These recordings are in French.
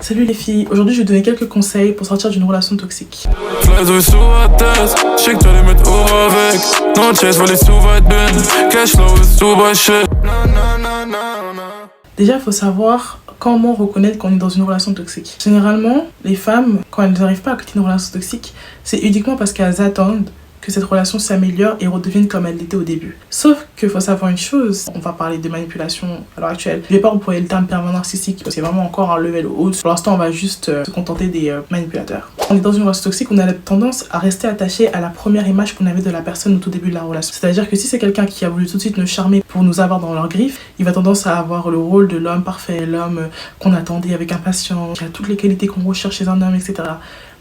Salut les filles, aujourd'hui je vais donner quelques conseils pour sortir d'une relation toxique. Déjà il faut savoir comment reconnaître qu'on est dans une relation toxique. Généralement, les femmes, quand elles n'arrivent pas à quitter une relation toxique, c'est uniquement parce qu'elles attendent que cette relation s'améliore et redevienne comme elle l'était au début. Sauf qu'il faut savoir une chose, on va parler de manipulation à l'heure actuelle. Je vais pas employer le terme pervers narcissique parce que c'est vraiment encore un level haut. Pour l'instant, on va juste se contenter des manipulateurs. On est dans une relation toxique, on a la tendance à rester attaché à la première image qu'on avait de la personne au tout début de la relation. C'est-à-dire que si c'est quelqu'un qui a voulu tout de suite nous charmer pour nous avoir dans leur griffe, il va tendance à avoir le rôle de l'homme parfait, l'homme qu'on attendait avec impatience, qui a toutes les qualités qu'on recherche chez un homme, etc.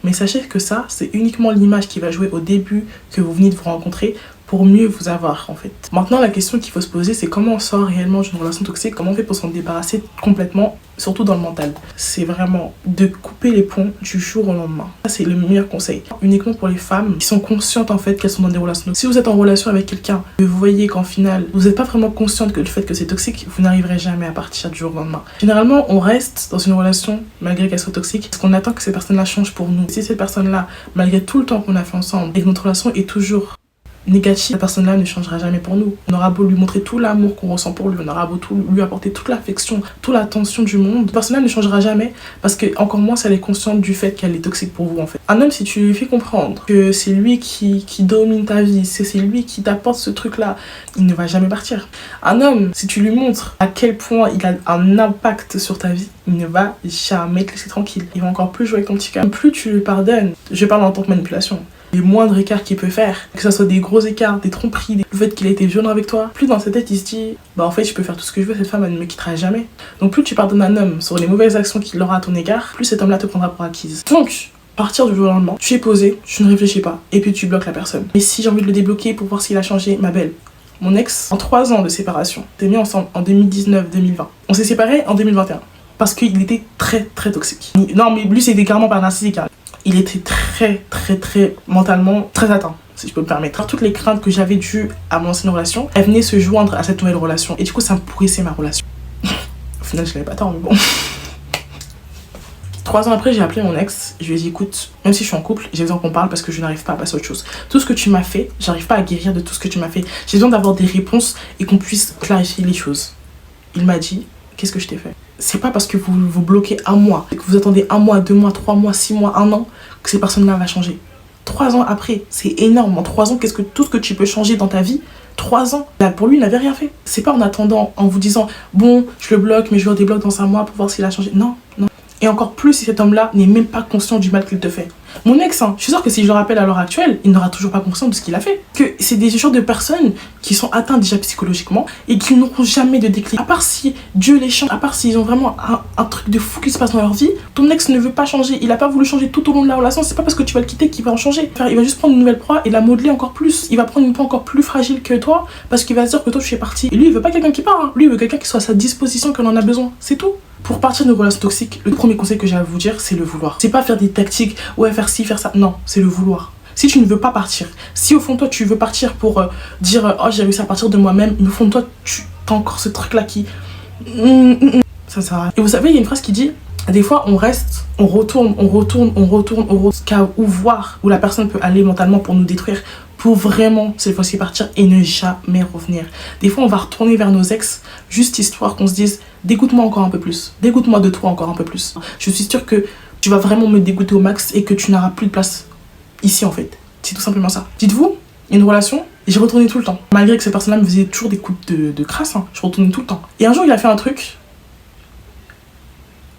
Mais sachez que ça, c'est uniquement l'image qui va jouer au début que vous venez de vous rencontrer pour mieux vous avoir en fait. Maintenant, la question qu'il faut se poser, c'est comment on sort réellement d'une relation toxique, comment on fait pour s'en débarrasser complètement, surtout dans le mental. C'est vraiment de couper les ponts du jour au lendemain. Ça, c'est le meilleur conseil. Uniquement pour les femmes qui sont conscientes en fait qu'elles sont dans des relations toxiques. Si vous êtes en relation avec quelqu'un, que vous voyez qu'en final, vous n'êtes pas vraiment consciente que le fait que c'est toxique, vous n'arriverez jamais à partir du jour au lendemain. Généralement, on reste dans une relation malgré qu'elle soit toxique, parce qu'on attend que ces personnes-là changent pour nous. Si cette personne-là, malgré tout le temps qu'on a fait ensemble, et que notre relation est toujours négatif, la personne-là ne changera jamais pour nous. On aura beau lui montrer tout l'amour qu'on ressent pour lui, on aura beau lui apporter toute l'affection, toute l'attention du monde, la personne-là ne changera jamais parce que encore moins si elle est consciente du fait qu'elle est toxique pour vous en fait. Un homme, si tu lui fais comprendre que c'est lui qui domine ta vie, c'est lui qui t'apporte ce truc-là, il ne va jamais partir. Un homme, si tu lui montres à quel point il a un impact sur ta vie, il ne va jamais te laisser tranquille. Il va encore plus jouer avec ton petit cœur. Plus tu lui pardonnes, je parle en tant que manipulation, les moindres écarts qu'il peut faire, que ce soit des gros écarts, des tromperies, le fait qu'il ait été violent avec toi, plus dans sa tête il se dit bah en fait je peux faire tout ce que je veux, cette femme elle ne me quittera jamais. Donc plus tu pardonnes un homme sur les mauvaises actions qu'il aura à ton égard, plus cet homme là te prendra pour acquise. Donc partir du jour au lendemain, tu es posé, tu ne réfléchis pas et puis tu bloques la personne. Mais si j'ai envie de le débloquer pour voir s'il a changé, ma belle, mon ex, en 3 ans de séparation, on s'est mis ensemble en 2019-2020. On s'est séparés en 2021 parce qu'il était très toxique. Non mais lui c'était carrément pas narcissique, hein. Il était très mentalement très atteint, si je peux me permettre. Toutes les craintes que j'avais dues à mon ancienne relation, elles venaient se joindre à cette nouvelle relation. Et du coup, ça me pourrissait ma relation. Au final, je l'avais pas tort, mais bon. 3 ans après, j'ai appelé mon ex. Je lui ai dit, écoute, même si je suis en couple, j'ai besoin qu'on parle parce que je n'arrive pas à passer à autre chose. Tout ce que tu m'as fait, j'arrive pas à guérir de tout ce que tu m'as fait. J'ai besoin d'avoir des réponses et qu'on puisse clarifier les choses. Il m'a dit, qu'est-ce que je t'ai fait? C'est pas parce que vous vous bloquez un mois, que vous attendez 1 mois, 2 mois, 3 mois, 6 mois, 1 an, que ces personnes-là vont changer. 3 ans après, c'est énorme. En 3 ans, tout ce que tu peux changer dans ta vie, 3 ans, là, pour lui, il n'avait rien fait. C'est pas en attendant, en vous disant, bon, je le bloque, mais je le débloque dans 1 mois pour voir s'il a changé. Non. Et encore plus si cet homme-là n'est même pas conscient du mal qu'il te fait. Mon ex, je suis sûre que si je le rappelle à l'heure actuelle, il n'aura toujours pas conscience de ce qu'il a fait. Que c'est des genres de personnes qui sont atteintes déjà psychologiquement et qui n'auront jamais de déclic. À part si Dieu les change, à part s'ils ont vraiment un truc de fou qui se passe dans leur vie, ton ex ne veut pas changer. Il n'a pas voulu changer tout au long de la relation. C'est pas parce que tu vas le quitter qu'il va en changer. Il va juste prendre une nouvelle proie et la modeler encore plus. Il va prendre une proie encore plus fragile que toi parce qu'il va se dire que toi tu es parti. Et lui, il veut pas quelqu'un qui part. Lui, il veut quelqu'un qui soit à sa disposition quand on en a besoin. C'est tout. Pour partir d'une relation toxique, le premier conseil que j'ai à vous dire, c'est le vouloir. C'est pas faire des tactiques, ouais, faire ci, faire ça. Non, c'est le vouloir. Si tu ne veux pas partir, si au fond de toi tu veux partir pour dire oh j'ai réussi à partir de moi-même, mais au fond de toi tu as encore ce truc là qui ça sert à rien. Et vous savez, il y a une phrase qui dit des fois on reste, on retourne jusqu'à voir où la personne peut aller mentalement pour nous détruire, pour vraiment cette fois-ci partir et ne jamais revenir. Des fois on va retourner vers nos ex juste histoire qu'on se dise dégoûte-moi encore un peu plus, dégoûte-moi de toi encore un peu plus. Je suis sûre que tu vas vraiment me dégoûter au max et que tu n'auras plus de place ici en fait. C'est tout simplement ça. Dites-vous, une relation, et j'ai retourné tout le temps. Malgré que cette personne-là me faisait toujours des coups de crasse, je retournais tout le temps. Et un jour il a fait un truc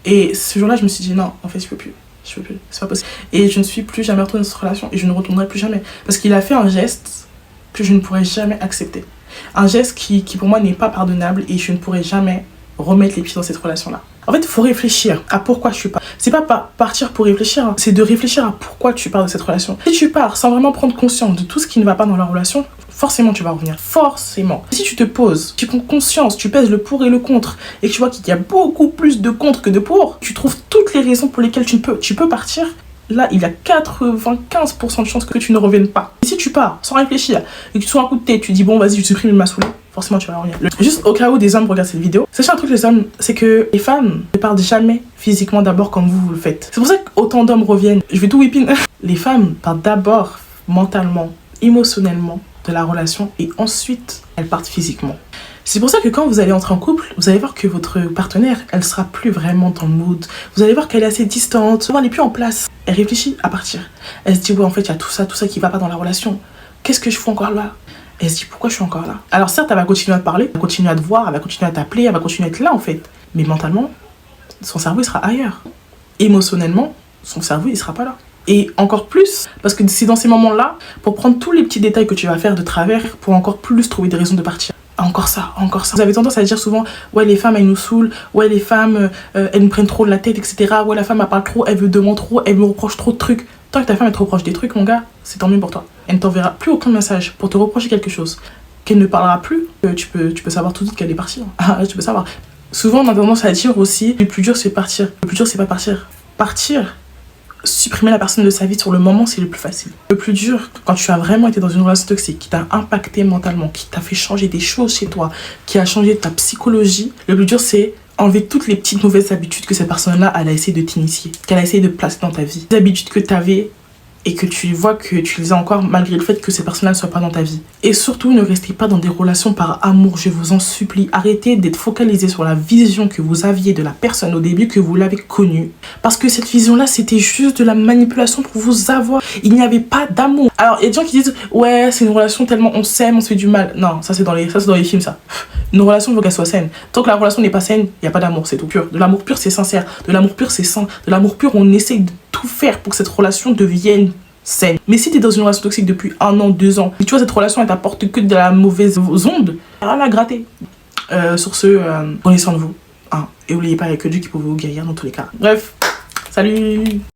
et ce jour-là je me suis dit non, en fait je peux plus, c'est pas possible. Et je ne suis plus jamais retournée dans cette relation et je ne retournerai plus jamais. Parce qu'il a fait un geste que je ne pourrais jamais accepter. Un geste qui pour moi n'est pas pardonnable et je ne pourrais jamais remettre les pieds dans cette relation-là. En fait, il faut réfléchir à pourquoi tu pars. C'est pas partir pour réfléchir, c'est de réfléchir à pourquoi tu pars de cette relation. Si tu pars sans vraiment prendre conscience de tout ce qui ne va pas dans la relation, forcément tu vas revenir. Forcément. Si tu te poses, tu prends conscience, tu pèses le pour et le contre, et que tu vois qu'il y a beaucoup plus de contre que de pour, tu trouves toutes les raisons pour lesquelles tu peux partir, là, il y a 95% de chances que tu ne reviennes pas. Et si tu pars sans réfléchir et que tu sois un coup de tête, tu dis bon, vas-y, je supprime, il m'a saoulé, forcément tu vas revenir. Juste au cas où des hommes regardent cette vidéo, sachez un truc, les hommes, c'est que les femmes ne partent jamais physiquement d'abord comme vous le faites. C'est pour ça qu'autant d'hommes reviennent. Je vais tout whipping. Les femmes partent d'abord mentalement, émotionnellement de la relation et ensuite elles partent physiquement. C'est pour ça que quand vous allez entrer en couple, vous allez voir que votre partenaire, elle sera plus vraiment dans le mood. Vous allez voir qu'elle est assez distante, elle n'est plus en place. Elle réfléchit à partir. Elle se dit ouais, en fait il y a tout ça qui va pas dans la relation. Qu'est-ce que je fais encore là? Elle se dit pourquoi je suis encore là? Alors certes, elle va continuer à te parler, elle va continuer à te voir, elle va continuer à t'appeler, elle va continuer à être là en fait. Mais mentalement, son cerveau il sera ailleurs. Émotionnellement, son cerveau il sera pas là. Et encore plus, parce que c'est dans ces moments-là, pour prendre tous les petits détails que tu vas faire de travers, pour encore plus trouver des raisons de partir. Encore ça, encore ça. Vous avez tendance à dire souvent, ouais, les femmes, elles nous saoulent, ouais, les femmes, elles nous prennent trop de la tête, etc. Ouais, la femme, elle parle trop, elle veut de moi trop, elle me reproche trop de trucs. Tant que ta femme, elle te reproche des trucs, mon gars, c'est tant mieux pour toi. Elle ne t'enverra plus aucun message pour te reprocher quelque chose. Qu'elle ne parlera plus, tu peux savoir tout de suite qu'elle est partie. Ah, là, tu peux savoir. Souvent, on a tendance à dire aussi, le plus dur, c'est partir. Le plus dur, c'est pas partir. Partir, supprimer la personne de sa vie sur le moment, c'est le plus facile. Le plus dur, quand tu as vraiment été dans une relation toxique, qui t'a impacté mentalement, qui t'a fait changer des choses chez toi, qui a changé ta psychologie, le plus dur, c'est enlever toutes les petites mauvaises habitudes que cette personne-là, elle a essayé de t'initier, qu'elle a essayé de placer dans ta vie. Les habitudes que tu avais et que tu vois que tu les as encore malgré le fait que ces personnes-là ne soient pas dans ta vie. Et surtout, ne restez pas dans des relations par amour, je vous en supplie. Arrêtez d'être focalisé sur la vision que vous aviez de la personne au début que vous l'avez connue. Parce que cette vision-là, c'était juste de la manipulation pour vous avoir. Il n'y avait pas d'amour. Alors, il y a des gens qui disent, ouais, c'est une relation tellement on s'aime, on se fait du mal. Non, ça c'est dans les films, ça. Une relation, il faut qu'elle soit saine. Tant que la relation n'est pas saine, il n'y a pas d'amour, c'est tout pur. De l'amour pur, c'est sincère. De l'amour pur, c'est sain. De l'amour pur, on essaye de tout faire pour que cette relation devienne saine. Mais si tu es dans une relation toxique depuis 1 an, 2 ans, et tu vois cette relation elle t'apporte que de la mauvaise onde, rien à gratter. Sur ce, prenez soin de vous. Hein. Et n'oubliez pas, il n'y a que Dieu qui peut vous guérir dans tous les cas. Bref, salut!